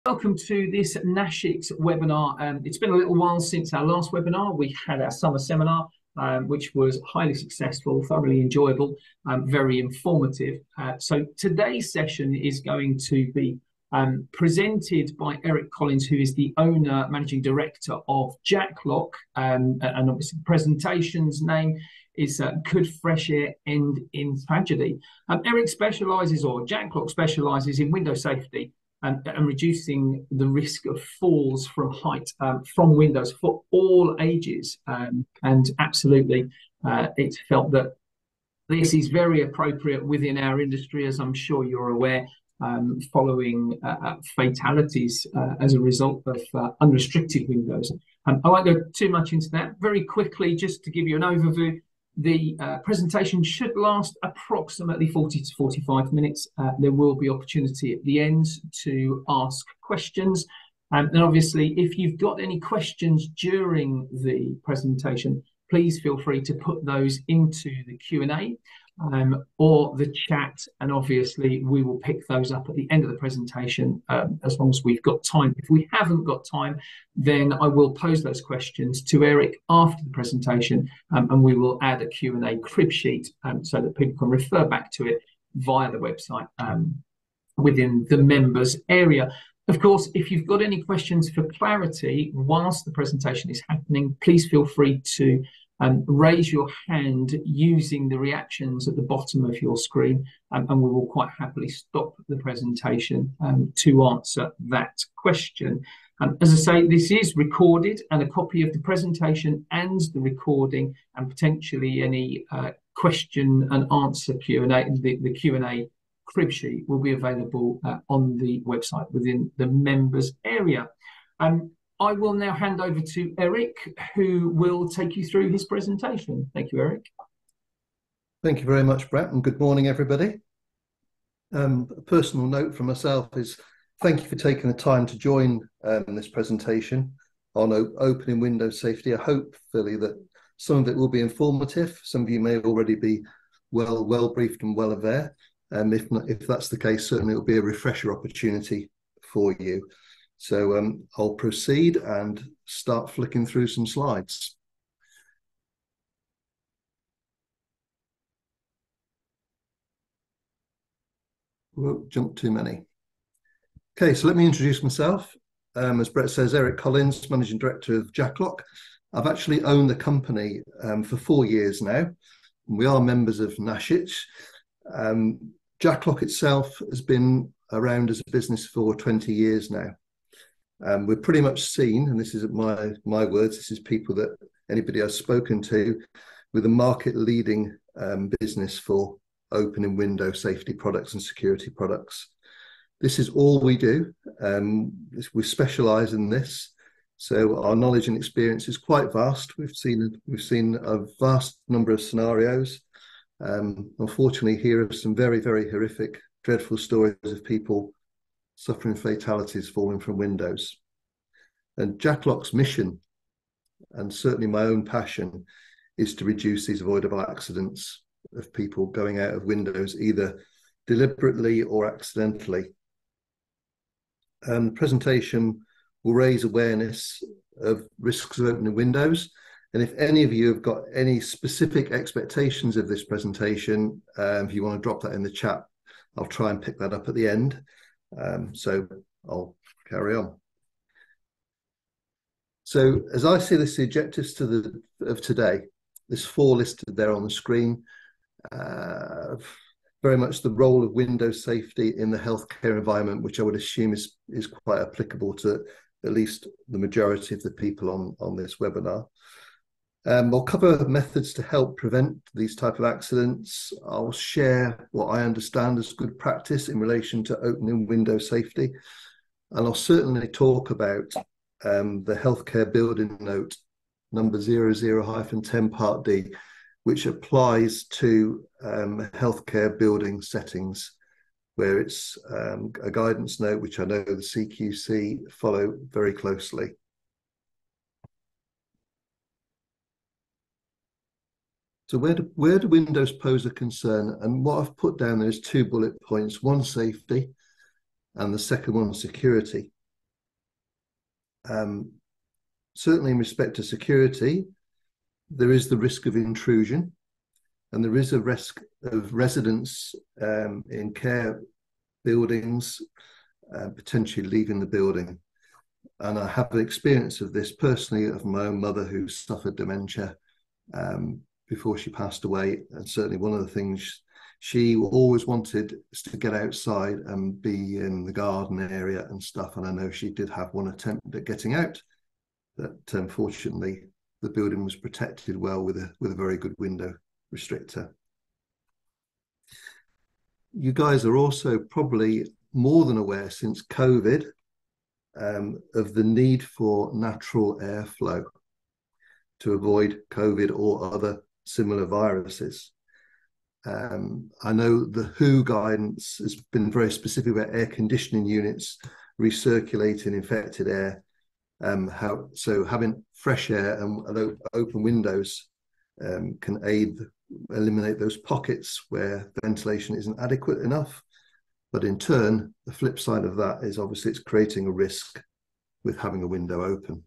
Welcome to this NASHiCS webinar. It's been a little while since our last webinar. We had our summer seminar, which was highly successful, thoroughly enjoyable, very informative. So today's session is going to be presented by Eric Collins, who is the owner, managing director of Jackloc, and obviously the presentation's name is Could Fresh Air End in Tragedy? Eric specialises, or Jackloc specialises in window safety and reducing the risk of falls from height from windows for all ages. And absolutely, it's felt that this is very appropriate within our industry, as I'm sure you're aware, following fatalities as a result of unrestricted windows. I won't go too much into that. Very quickly, just to give you an overview, the presentation should last approximately 40 to 45 minutes. There will be opportunity at the end to ask questions. And obviously, if you've got any questions during the presentation, please feel free to put those into the Q&A or the chat. And obviously, we will pick those up at the end of the presentation as long as we've got time. If we haven't got time, then I will pose those questions to Eric after the presentation, and we will add a Q&A crib sheet so that people can refer back to it via the website within the members area. Of course, if you've got any questions for clarity whilst the presentation is happening, please feel free to raise your hand using the reactions at the bottom of your screen, and we will quite happily stop the presentation to answer that question. As I say, this is recorded, and a copy of the presentation and the recording and potentially any question and answer Q&A, the Q&A crib sheet will be available on the website within the members area. I will now hand over to Eric, who will take you through his presentation. Thank you, Eric. Thank you very much, Brett, and good morning, everybody. A personal note from myself is thank you for taking the time to join this presentation on opening window safety. I hope, Philly, that some of it will be informative. Some of you may already be well briefed and well aware. If that's the case, certainly it will be a refresher opportunity for you. So I'll proceed and start flicking through some slides. Won't jump too many. Okay, so let me introduce myself. As Brett says, Eric Collins, Managing Director of Jackloc. I've actually owned the company for 4 years now. We are members of NASHiCS. Jackloc itself has been around as a business for 20 years now. We're pretty much seen, and this isn't my words, this is people that anybody I've spoken to, with a market-leading business for opening window safety products and security products. This is all we do. We specialise in this, so our knowledge and experience is quite vast. We've seen a vast number of scenarios. Unfortunately, here are some very, very horrific, dreadful stories of people suffering fatalities falling from windows. And Jackloc's mission, and certainly my own passion, is to reduce these avoidable accidents of people going out of windows, either deliberately or accidentally. The presentation will raise awareness of risks of opening windows. And if any of you have got any specific expectations of this presentation, if you want to drop that in the chat, I'll try and pick that up at the end. So I'll carry on. So as I see this, the objectives of today, there's 4 listed there on the screen. Very much the role of window safety in the healthcare environment, which I would assume is quite applicable to at least the majority of the people on this webinar. I'll cover methods to help prevent these type of accidents. I'll share what I understand as good practice in relation to opening window safety. And I'll certainly talk about the healthcare building note number 00-10 part D, which applies to healthcare building settings, where it's a guidance note, which I know the CQC follow very closely. So where do windows pose a concern? And what I've put down there is 2 bullet points, one safety and the second one security. Certainly in respect to security, there is the risk of intrusion, and there is a risk of residents in care buildings potentially leaving the building. And I have an experience of this personally of my own mother who suffered dementia before she passed away. And certainly one of the things she always wanted is to get outside and be in the garden area and stuff. And I know she did have one attempt at getting out, that unfortunately the building was protected well with a very good window restrictor. You guys are also probably more than aware since COVID of the need for natural airflow to avoid COVID or other similar viruses. I know the WHO guidance has been very specific about air conditioning units recirculating infected air. So having fresh air and open windows can eliminate those pockets where ventilation isn't adequate enough. But in turn, the flip side of that is obviously it's creating a risk with having a window open.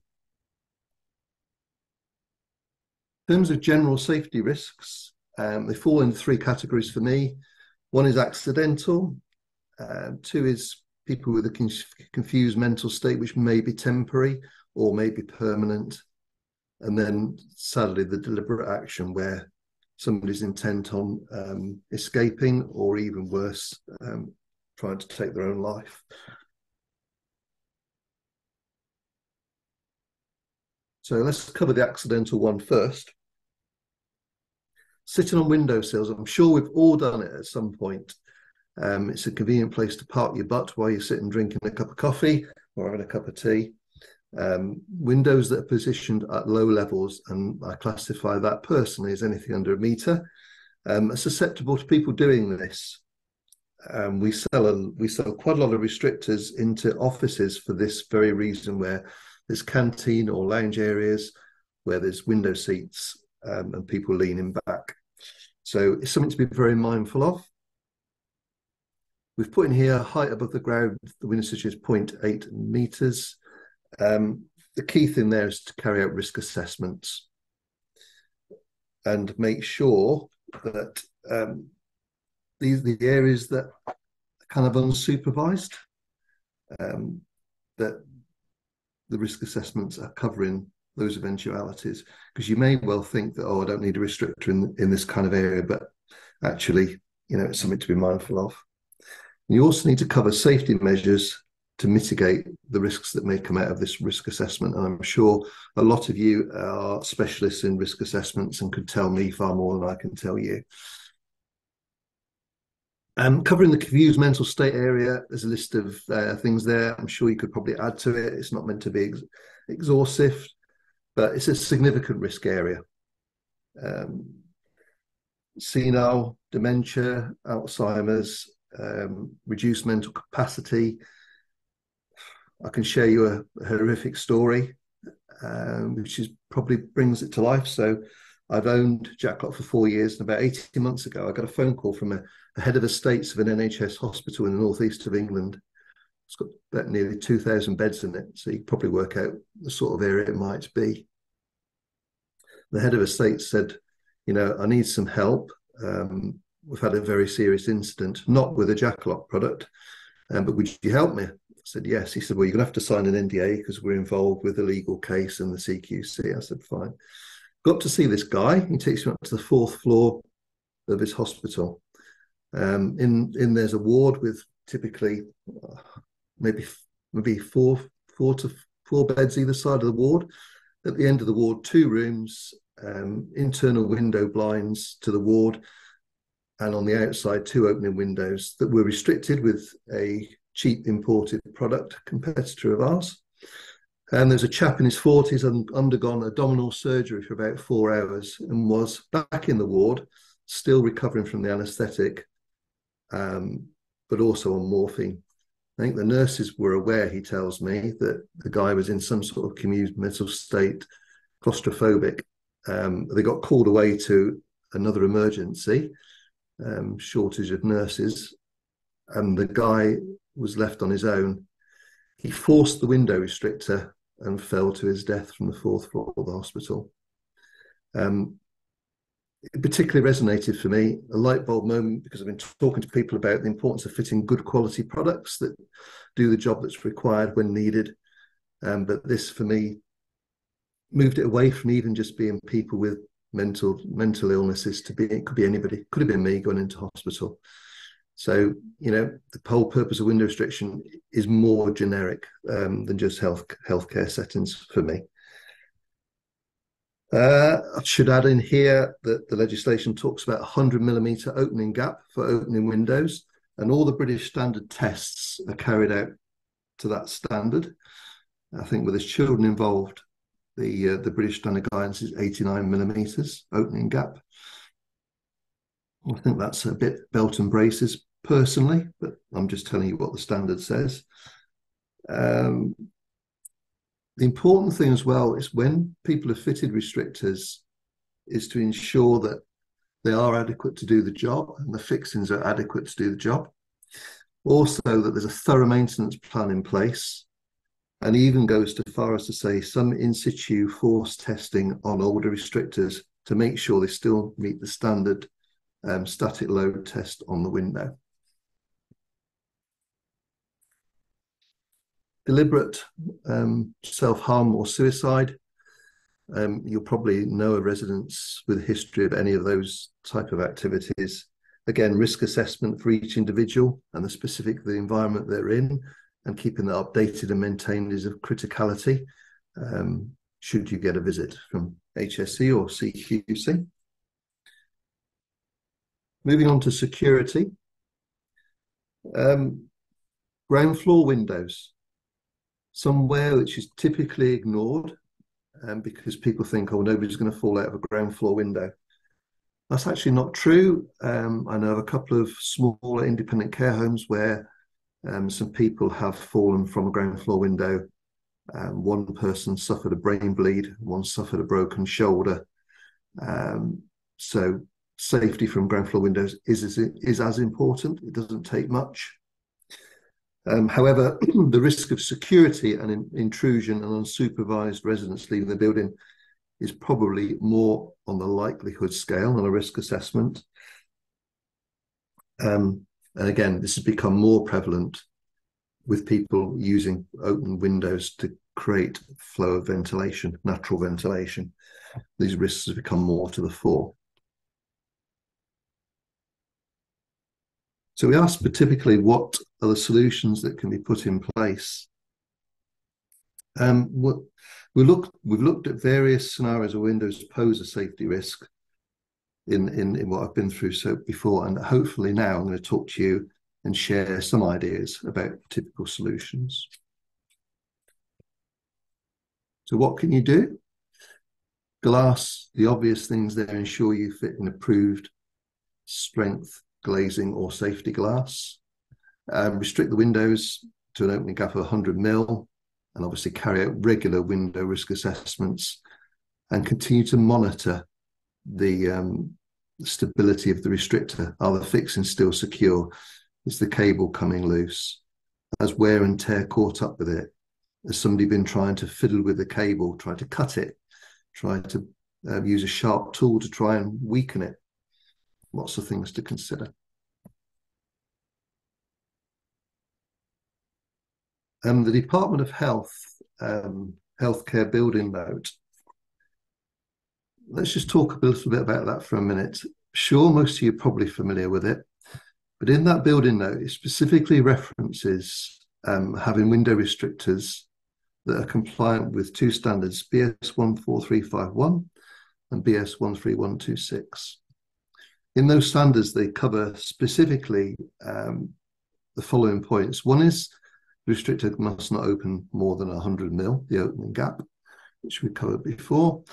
In terms of general safety risks, they fall into three categories for me. One is accidental. Two is people with a confused mental state, which may be temporary or may be permanent. And then sadly, the deliberate action where somebody's intent on escaping or even worse, trying to take their own life. So let's cover the accidental one first. Sitting on windowsills, I'm sure we've all done it at some point. It's a convenient place to park your butt while you're sitting drinking a cup of coffee or having a cup of tea. Windows that are positioned at low levels, and I classify that personally as anything under a metre, are susceptible to people doing this. We sell quite a lot of restrictors into offices for this very reason, where there's canteen or lounge areas where there's window seats and people leaning back. So it's something to be very mindful of. We've put in here height above the ground, the window sill is 0.8 metres. The key thing there is to carry out risk assessments and make sure that the areas that are kind of unsupervised, that the risk assessments are covering those eventualities, because you may well think that, oh, I don't need a restrictor in this kind of area, but actually, it's something to be mindful of. You also need to cover safety measures to mitigate the risks that may come out of this risk assessment. And I'm sure a lot of you are specialists in risk assessments and could tell me far more than I can tell you. Covering the confused mental state area, there's a list of things there. I'm sure you could probably add to it. It's not meant to be exhaustive, but it's a significant risk area. Senile, dementia, Alzheimer's, reduced mental capacity. I can share you a horrific story, which probably brings it to life. So I've owned Jackloc for 4 years, and about 18 months ago, I got a phone call from a head of estates of an NHS hospital in the northeast of England. It's got about nearly 2,000 beds in it, so you can probably work out the sort of area it might be. The head of estates said, I need some help. We've had a very serious incident, not with a Jackloc product, but would you help me? I said, yes. He said, well, you're going to have to sign an NDA because we're involved with a legal case and the CQC. I said, fine. Got to see this guy. He takes me up to the 4th floor of his hospital. In there's a ward with typically maybe four beds either side of the ward. At the end of the ward, 2 rooms, internal window blinds to the ward, and on the outside, 2 opening windows that were restricted with a cheap imported product, competitor of ours. And there's a chap in his 40s and undergone abdominal surgery for about 4 hours and was back in the ward, still recovering from the anaesthetic, but also on morphine. I think the nurses were aware, he tells me, that the guy was in some sort of confused mental state, claustrophobic. They got called away to another emergency, shortage of nurses, and the guy was left on his own. He forced the window restrictor and fell to his death from the 4th floor of the hospital. It particularly resonated for me, a light bulb moment, because I've been talking to people about the importance of fitting good quality products that do the job that's required when needed. But this, for me, moved it away from even just being people with mental illnesses to be, it could be anybody, could have been me going into hospital. So, the whole purpose of window restriction is more generic than just healthcare settings for me. I should add in here that the legislation talks about 100mm opening gap for opening windows, and all the British standard tests are carried out to that standard. I think with there's children involved, the British standard guidance is 89mm opening gap. I think that's a bit belt and braces personally, but I'm just telling you what the standard says. The important thing as well is when people have fitted restrictors is to ensure that they are adequate to do the job and the fixings are adequate to do the job. Also, that there's a thorough maintenance plan in place, and even goes to far as to say some in situ force testing on older restrictors to make sure they still meet the standard static load test on the window. Deliberate self-harm or suicide. You'll probably know a residents with a history of any of those type of activities. Again, risk assessment for each individual and the environment they're in, and keeping that updated and maintained is of criticality. Should you get a visit from HSE or CQC. Moving on to security. Ground floor windows. Somewhere which is typically ignored because people think, oh, nobody's going to fall out of a ground floor window. That's actually not true. I know of a couple of smaller independent care homes where some people have fallen from a ground floor window. One person suffered a brain bleed, one suffered a broken shoulder. So safety from ground floor windows is as important. It doesn't take much. However, the risk of security and intrusion and unsupervised residents leaving the building is probably more on the likelihood scale than a risk assessment. And again, this has become more prevalent with people using open windows to create flow of ventilation, natural ventilation. These risks have become more to the fore. So we asked typically what are the solutions that can be put in place. We've looked at various scenarios where windows pose a safety risk in what I've been through so before, and hopefully now I'm going to talk to you and share some ideas about typical solutions. So what can you do? Glass, the obvious things there, ensure you fit an approved strength glazing or safety glass. Restrict the windows to an opening gap of 100mm, and obviously carry out regular window risk assessments, and continue to monitor the stability of the restrictor. Are the fixings still secure? Is the cable coming loose? Has wear and tear caught up with it? Has somebody been trying to fiddle with the cable, try to cut it, try to use a sharp tool to try and weaken it? Lots of things to consider. The Department of Health healthcare building note. Let's just talk a little bit about that for a minute. Sure, most of you are probably familiar with it, but in that building note, it specifically references having window restrictors that are compliant with two standards, BS 14351 and BS 13126. In those standards, they cover specifically the following points. One is the restrictor must not open more than 100mm, the opening gap, which we covered before.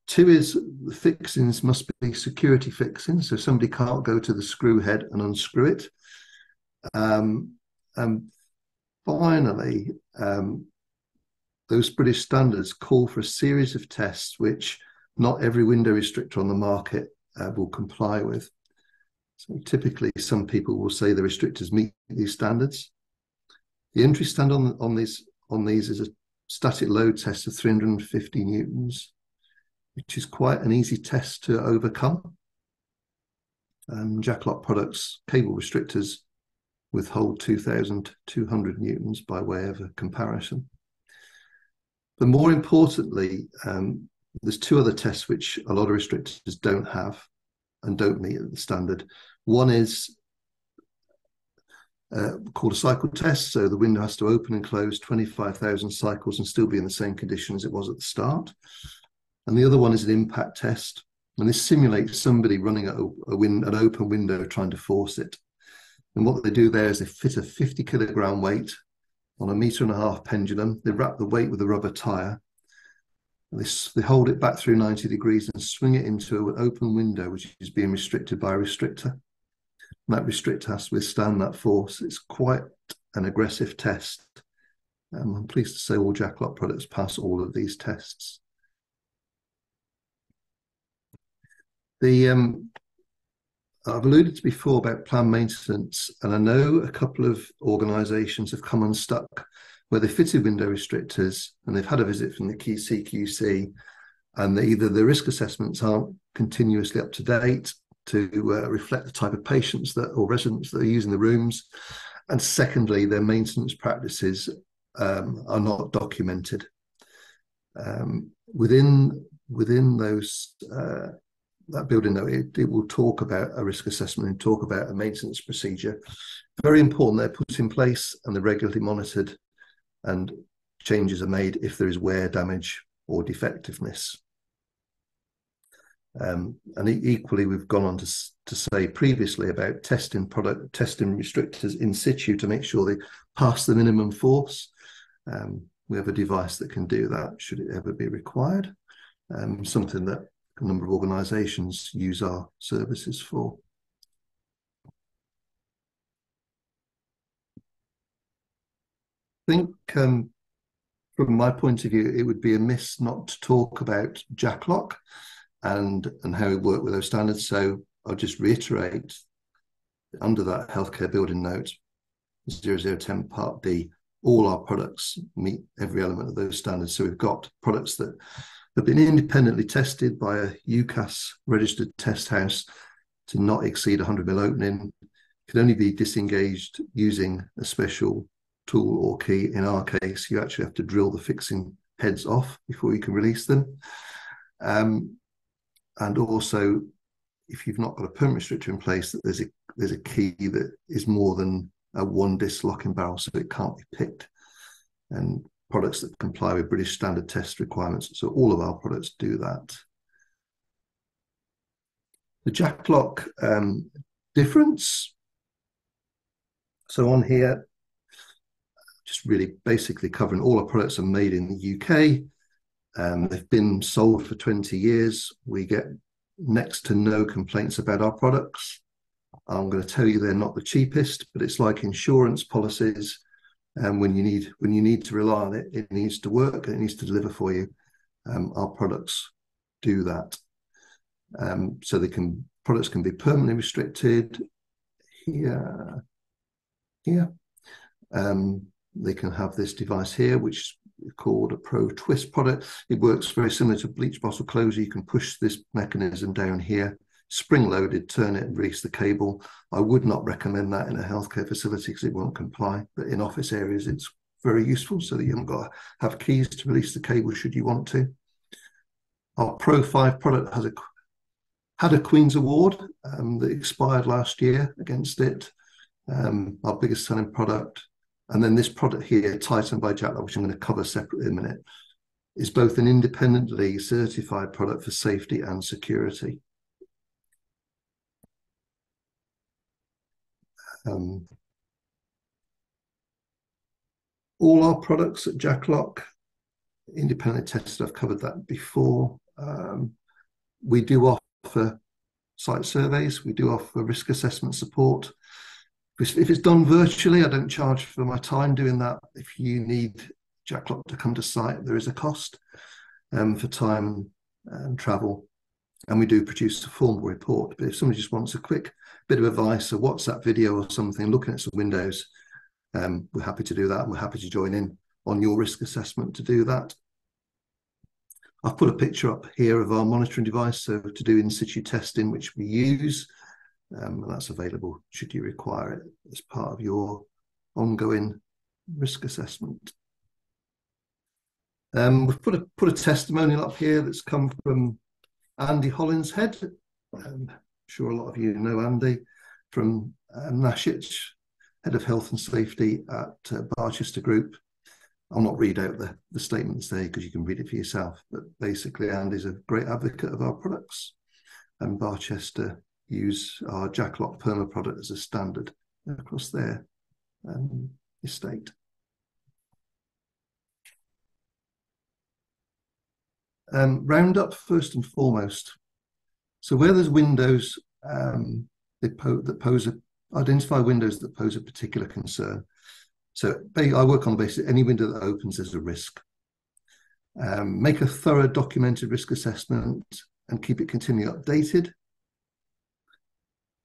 Two is the fixings must be security fixings, so somebody can't go to the screw head and unscrew it. And finally, those British standards call for a series of tests which not every window restrictor on the market will comply with. So typically, some people will say the restrictors meet these standards. The entry standard on these is a static load test of 350 newtons, which is quite an easy test to overcome. Jackloc products, cable restrictors, withhold 2,200 newtons by way of a comparison. But more importantly, there's two other tests which a lot of restrictors don't have and don't meet the standard. One is called a cycle test. So the window has to open and close 25,000 cycles and still be in the same condition as it was at the start. And the other one is an impact test. And this simulates somebody running an open window trying to force it. And what they do there is they fit a 50 kilogram weight on a 1.5 meter pendulum. They wrap the weight with a rubber tire. They hold it back through 90 degrees and swing it into an open window, which is being restricted by a restrictor. And that restrictor has to withstand that force. It's quite an aggressive test. I'm pleased to say all Jackloc products pass all of these tests. I've alluded to before about planned maintenance, and I know a couple of organisations have come unstuck where they fitted window restrictors and they've had a visit from the CQC, and either the risk assessments aren't continuously up to date to reflect the type of patients or residents that are using the rooms, and secondly, their maintenance practices are not documented. Within those that building note, it will talk about a risk assessment and talk about a maintenance procedure. Very important they're put in place and they're regularly monitored, and changes are made if there is wear, damage or defectiveness. And equally, we've gone on to say previously about testing restrictors in situ to make sure they pass the minimum force. We have a device that can do that should it ever be required. Something that a number of organisations use our services for. I think from my point of view, it would be amiss not to talk about Jackloc and how we work with those standards. So I'll just reiterate under that healthcare building note 0010 Part D, all our products meet every element of those standards. So we've got products that have been independently tested by a UCAS registered test house to not exceed 100 mil opening, can only be disengaged using a special tool or key. In our case, you actually have to drill the fixing heads off before you can release them. And also, if you've not got a permanent restrictor in place, there's a key that is more than a one disc locking barrel, so it can't be picked. And products that comply with British standard test requirements. So all of our products do that. The Jackloc difference. So on here, just really basically covering all our products are made in the UK. They've been sold for 20 years. We get next to no complaints about our products. I'm going to tell you they're not the cheapest, but it's like insurance policies. And when you need to rely on it, it needs to work and it needs to deliver for you. Our products do that. So products can be permanently restricted here. They can have this device here, which is called a Pro Twist product. It works very similar to a bleach bottle closure. You can push this mechanism down here, spring loaded, turn it and release the cable. I would not recommend that in a healthcare facility because it won't comply, but in office areas it's very useful so that you haven't got to have keys to release the cable should you want to. Our Pro 5 product had a Queen's Award that expired last year against it, our biggest selling product. And then this product here, Titan by Jackloc, which I'm going to cover separately in a minute, is both an independently certified product for safety and security. All our products at Jackloc, independently tested, I've covered that before. We do offer site surveys, we do offer risk assessment support. If it's done virtually, I don't charge for my time doing that. If you need Jackloc to come to site, there is a cost for time and travel. And we do produce a formal report. But if somebody just wants a quick bit of advice, a WhatsApp video or something, looking at some windows, we're happy to do that and we're happy to join in on your risk assessment to do that. I've put a picture up here of our monitoring device, so to do in situ testing, which we use, and that's available should you require it as part of your ongoing risk assessment. We've put a testimonial up here that's come from Andy Hollinshead. I'm sure a lot of you know Andy from NASHiCS, Head of Health and Safety at Barchester Group. I'll not read out the statements there because you can read it for yourself. But basically, Andy's a great advocate of our products, and Barchester use our Jackloc Perma product as a standard across their estate. Roundup first and foremost. So where there's windows identify windows that pose a particular concern. So I work on the basis any window that opens is a risk. Make a thorough documented risk assessment and keep it continually updated.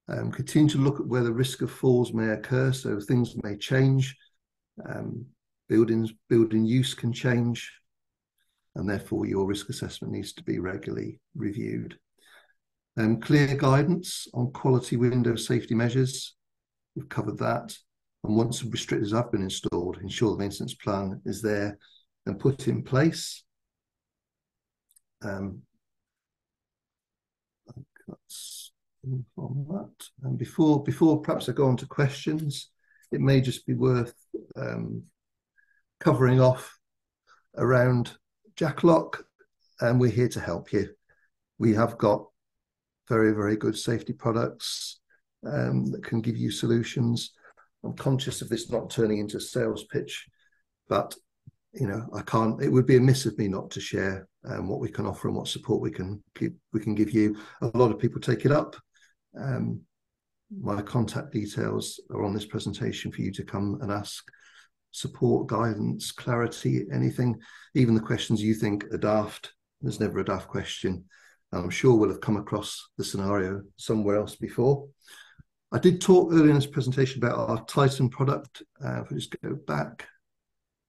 Continue to look at where the risk of falls may occur, so things may change. Building use can change, and therefore your risk assessment needs to be regularly reviewed. Clear guidance on quality window safety measures. We've covered that. And once the restrictors have been installed, ensure the maintenance plan is there and put in place. That's on that. And before perhaps I go on to questions, it may just be worth covering off around Jackloc, and we're here to help you. We have got very, very good safety products that can give you solutions. I'm conscious of this not turning into a sales pitch, but it would be amiss of me not to share what we can offer and what support we can give you. A lot of people take it up. My contact details are on this presentation for you to come and ask support, guidance, clarity, anything, even the questions you think are daft. There's never a daft question. I'm sure we'll have come across the scenario somewhere else before. I did talk earlier in this presentation about our Titan product. If we just go back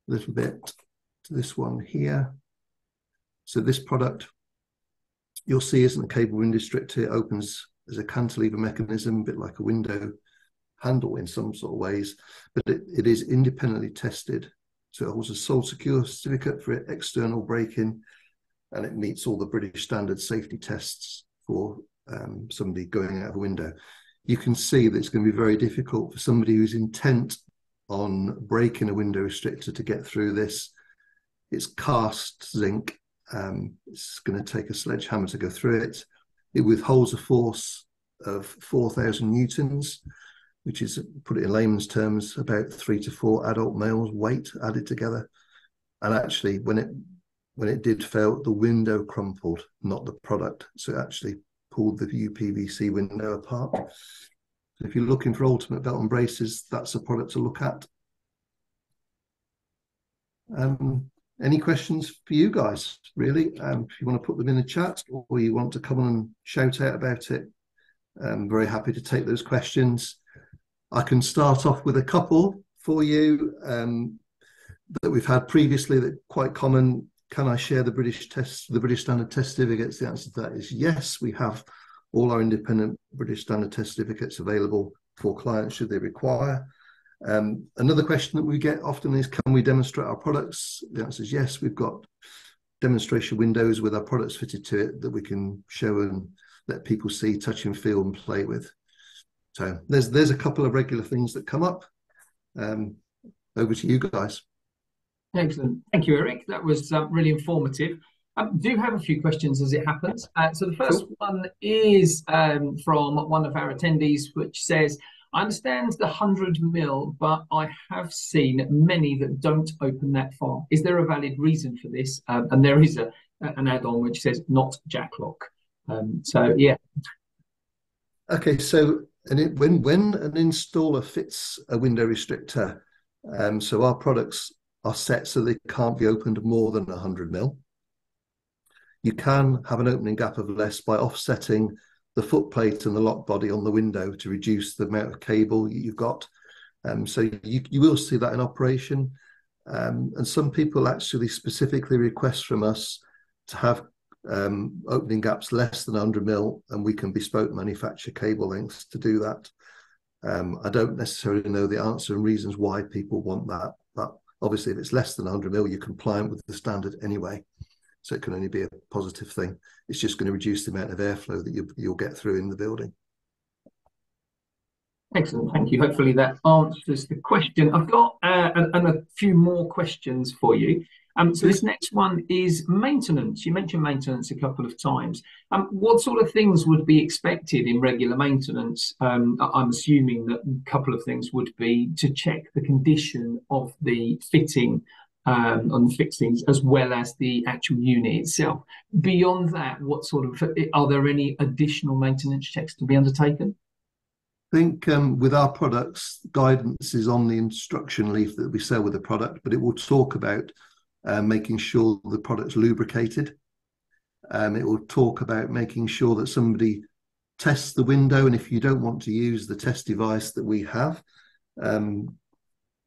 a little bit to this one here. So this product, you'll see isn't a cable window restrictor. It opens as a cantilever mechanism, a bit like a window handle in some sort of ways, but it is independently tested. So it holds a sole secure certificate for external braking, and it meets all the British standard safety tests for somebody going out of a window. You can see that it's going to be very difficult for somebody who's intent on breaking a window restrictor to get through this. It's cast zinc. It's going to take a sledgehammer to go through it. It withholds a force of 4,000 newtons, which is, put it in layman's terms, about 3 to 4 adult males' weight added together. And actually, when it did fail, the window crumpled, not the product. So it actually pulled the UPVC window apart. So if you're looking for ultimate belt and braces, that's a product to look at. Any questions for you guys, really? If you want to put them in the chat or you want to come on and shout out about it, I'm very happy to take those questions. I can start off with a couple for you that we've had previously that are quite common. Can I share the British Standard test certificates? The answer to that is yes. We have all our independent British Standard test certificates available for clients should they require. Another question that we get often is, can we demonstrate our products? The answer is yes. We've got demonstration windows with our products fitted to it that we can show and let people see, touch and feel and play with. So there's a couple of regular things that come up. Over to you guys. Excellent. Thank you, Eric. That was really informative. Do have a few questions as it happens. So the first one is from one of our attendees, which says, I understand the 100 mil, but I have seen many that don't open that far. Is there a valid reason for this? And there is an add-on which says not Jackloc. So yeah. Okay, so when an installer fits a window restrictor, so our products are set so they can't be opened more than 100 mil. You can have an opening gap of less by offsetting the footplate and the lock body on the window to reduce the amount of cable you've got. So you will see that in operation. And some people actually specifically request from us to have opening gaps less than 100 mil, and we can bespoke manufacture cable lengths to do that. I don't necessarily know the answer and reasons why people want that, but obviously if it's less than 100 mil, you're compliant with the standard anyway. So it can only be a positive thing. It's just going to reduce the amount of airflow that you'll get through in the building. Excellent, thank you. Hopefully that answers the question. I've got a few more questions for you. So this next one is maintenance. You mentioned maintenance a couple of times. What sort of things would be expected in regular maintenance? I'm assuming that a couple of things would be to check the condition of the fitting on the fixings, as well as the actual unit itself. Beyond that, what sort of, are there any additional maintenance checks to be undertaken? I think with our products, guidance is on the instruction leaf that we sell with the product, but it will talk about making sure the product's lubricated. It will talk about making sure that somebody tests the window, and if you don't want to use the test device that we have,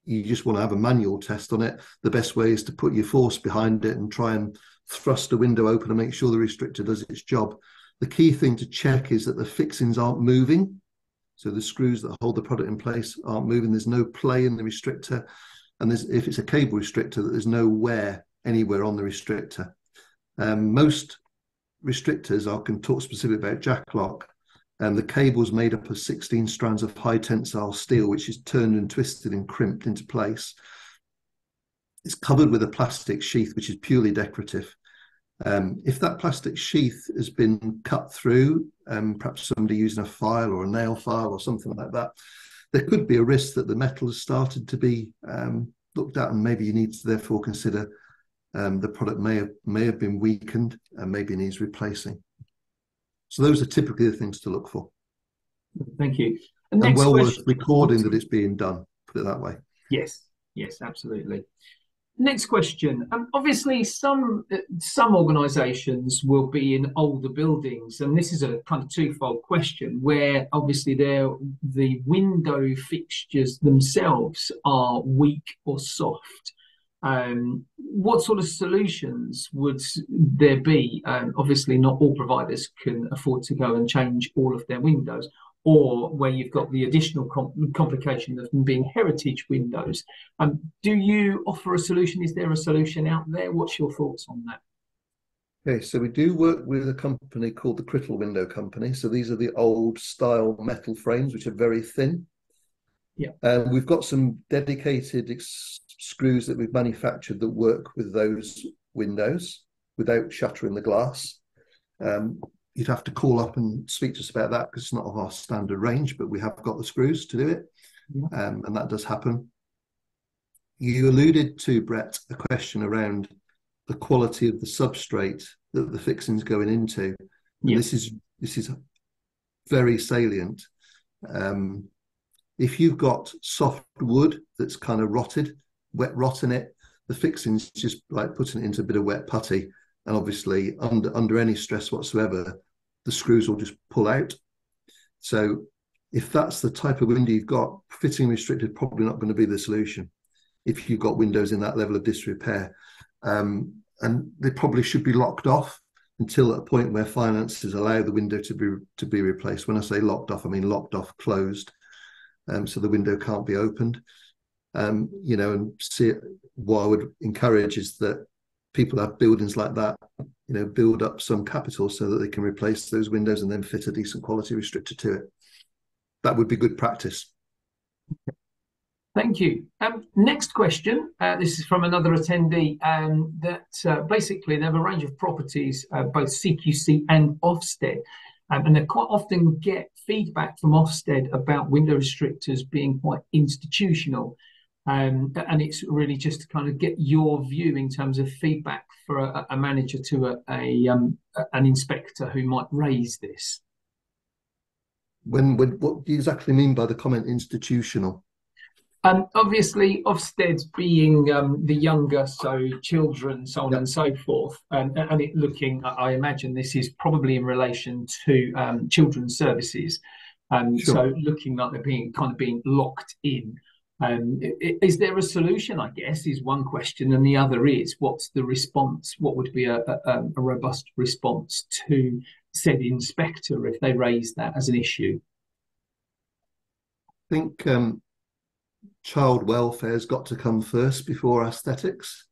you just want to have a manual test on it. The best way is to put your force behind it and try and thrust the window open and make sure the restrictor does its job. The key thing to check is that the fixings aren't moving. So the screws that hold the product in place aren't moving. There's no play in the restrictor. And if it's a cable restrictor, that there's no wear anywhere on the restrictor. Most restrictors, I can talk specifically about Jackloc, and the cable's made up of 16 strands of high tensile steel, which is turned and twisted and crimped into place. It's covered with a plastic sheath, which is purely decorative. If that plastic sheath has been cut through, perhaps somebody using a file or a nail file or something like that, there could be a risk that the metal has started to be looked at, and maybe you need to therefore consider the product may have been weakened and maybe needs replacing. So those are typically the things to look for. Thank you. And well worth recording that it's being done, put it that way. Yes, yes, absolutely. Next question. Obviously, some organisations will be in older buildings, and this is a kind of twofold question, where obviously the window fixtures themselves are weak or soft. What sort of solutions would there be? Obviously, not all providers can afford to go and change all of their windows, or where you've got the additional complication of them being heritage windows. Do you offer a solution? Is there a solution out there? What's your thoughts on that? Okay, so we do work with a company called the Crittall Window Company. So these are the old style metal frames, which are very thin. Yeah. We've got some dedicated screws that we've manufactured that work with those windows without shattering the glass. You'd have to call up and speak to us about that because it's not of our standard range, but we have got the screws to do it. Yeah. And that does happen. You alluded to, Brett, a question around the quality of the substrate that the fixing's going into. Yeah. This is very salient. If you've got soft wood that's kind of rotted, wet rot in it, the fixing's just like putting it into a bit of wet putty. And obviously, under any stress whatsoever, the screws will just pull out. So if that's the type of window you've got, fitting restricted probably not going to be the solution if you've got windows in that level of disrepair. And they probably should be locked off until at a point where finances allow the window to be replaced. When I say locked off, I mean locked off, closed, so the window can't be opened. And what I would encourage is that people have buildings like that, build up some capital so that they can replace those windows and then fit a decent quality restrictor to it. That would be good practice. Thank you. Next question. This is from another attendee that basically they have a range of properties, both CQC and Ofsted, and they quite often get feedback from Ofsted about window restrictors being quite institutional. And it's really just to kind of get your view in terms of feedback for a manager to an inspector who might raise this. What do you exactly mean by the comment institutional? Obviously, Ofsted being the younger, so children, so on and so forth, and it looking, I imagine this is probably in relation to children's services. Sure. So looking like they're being locked in. Is there a solution, I guess, is one question, and the other is what's the response? What would be a robust response to said inspector if they raise that as an issue? I think child welfare's got to come first before aesthetics.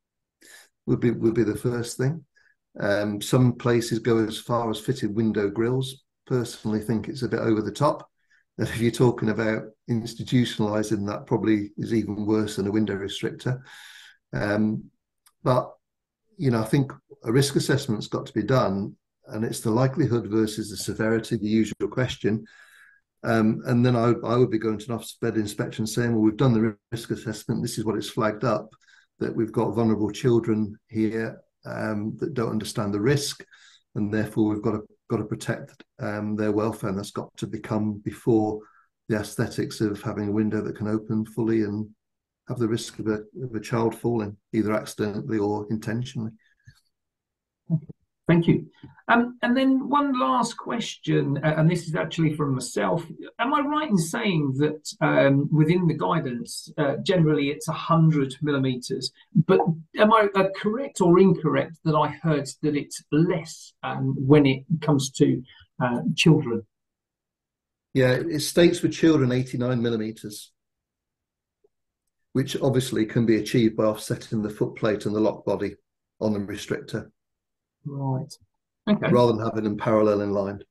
Would be the first thing. Some places go as far as fitted window grills. Personally, think it's a bit over the top. That if you're talking about institutionalising, that probably is even worse than a window restrictor. But I think a risk assessment's got to be done, and it's the likelihood versus the severity, the usual question. And then I would be going to an office bed inspection saying, well, we've done the risk assessment. This is what it's flagged up, that we've got vulnerable children here that don't understand the risk, and therefore we've got to protect their welfare, and that's got to become before the aesthetics of having a window that can open fully and have the risk of a child falling, either accidentally or intentionally. Thank you. And then one last question, and this is actually from myself. Am I right in saying that within the guidance, generally it's 100 millimeters, but am I correct or incorrect that I heard that it's less when it comes to children? Yeah, it states for children 89 millimeters, which obviously can be achieved by offsetting the foot plate and the lock body on the restrictor. Right. Okay. Rather than having them parallel in line.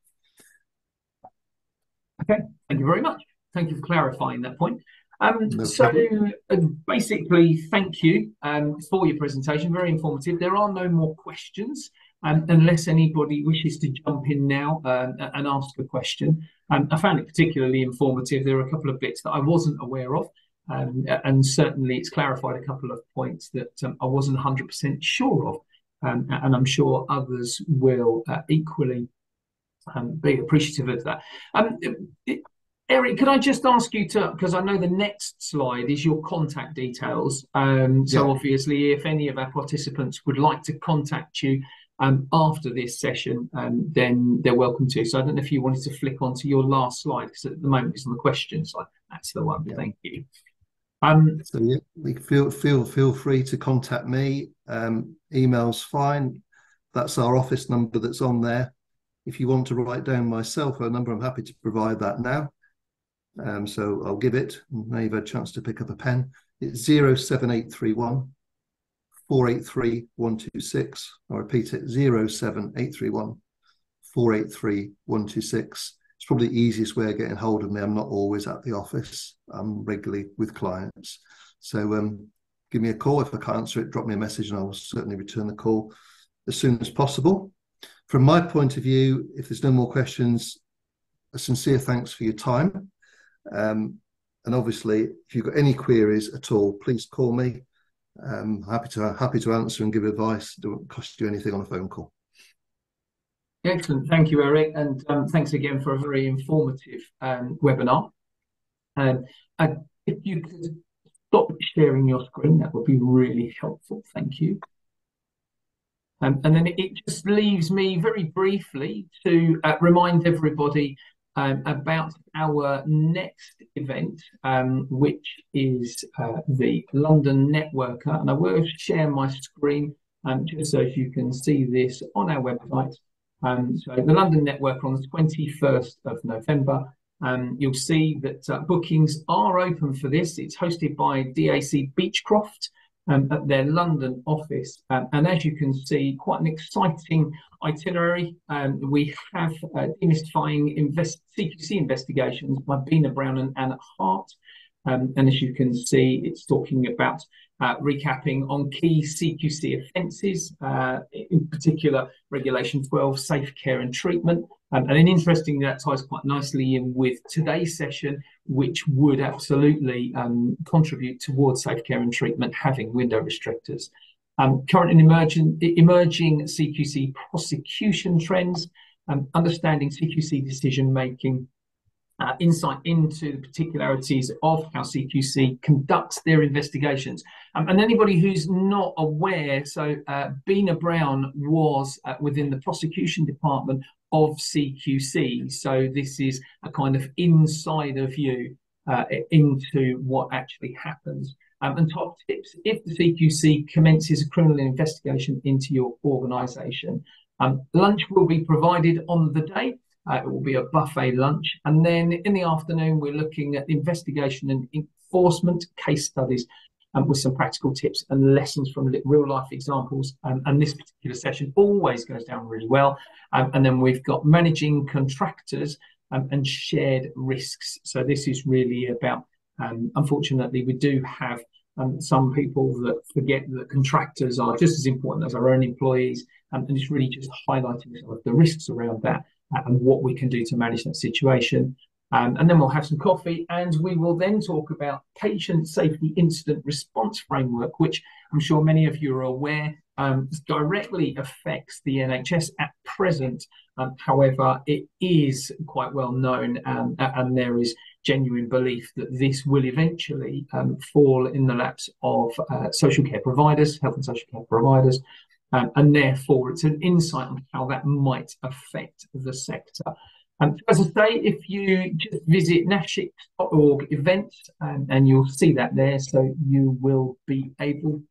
Okay. Thank you very much. Thank you for clarifying that point. No Basically, thank you for your presentation. Very informative. There are no more questions unless anybody wishes to jump in now and ask a question. I found it particularly informative. There are a couple of bits that I wasn't aware of. And certainly it's clarified a couple of points that I wasn't 100% sure of. And I'm sure others will equally be appreciative of that. Eric, could I just ask you to, because I know the next slide is your contact details. So obviously, if any of our participants would like to contact you after this session, then they're welcome to. So I don't know if you wanted to flick onto your last slide, because at the moment it's on the question slide. That's the one. Yeah. Thank you. So yeah, feel free to contact me. Email's fine. That's our office number that's on there. If you want to write down my cell phone number, I'm happy to provide that now. So I'll give it. Now you've had a chance to pick up a pen. It's 07831 483 126. I'll repeat it, 07831 483 126. It's probably the easiest way of getting hold of me. I'm not always at the office. I'm regularly with clients. So give me a call. If I can't answer it, drop me a message and I will certainly return the call as soon as possible. From my point of view, if there's no more questions, a sincere thanks for your time. And obviously, if you've got any queries at all, please call me. I'm happy to answer and give advice. It don't cost you anything on a phone call. Excellent. Thank you, Eric. And thanks again for a very informative webinar. If you could stop sharing your screen, that would be really helpful. Thank you. And then it just leaves me very briefly to remind everybody about our next event, which is the London Networker. And I will share my screen just so you can see this on our website. So the London Networker on the 21st of November. You'll see that bookings are open for this. It's hosted by DAC Beechcroft at their London office. And as you can see, quite an exciting itinerary. We have demystifying CQC investigations by Bina Brown and Anna Hart. And as you can see, it's talking about recapping on key CQC offences, in particular Regulation 12, safe care and treatment. And interestingly, that ties quite nicely in with today's session, which would absolutely contribute towards safe care and treatment having window restrictors. Current and emerging CQC prosecution trends, understanding CQC decision making, insight into the particularities of how CQC conducts their investigations. And anybody who's not aware, so Bina Brown was within the prosecution department of CQC. So this is a kind of insider view into what actually happens. And top tips: if the CQC commences a criminal investigation into your organisation, lunch will be provided on the day. It will be a buffet lunch. And then in the afternoon, we're looking at investigation and enforcement case studies with some practical tips and lessons from real life examples. And this particular session always goes down really well. And then we've got managing contractors and shared risks. So this is really about, unfortunately, we do have some people that forget that contractors are just as important as our own employees. And it's really just highlighting some of the risks around that and what we can do to manage that situation. And then we'll have some coffee, and we will then talk about patient safety incident response framework, which I'm sure many of you are aware directly affects the NHS at present. However, it is quite well known, and there is genuine belief that this will eventually fall in the laps of social care providers, health and social care providers, and therefore it's an insight on how that might affect the sector. As I say, if you just visit NASHiCS.org events, and you'll see that there, so you will be able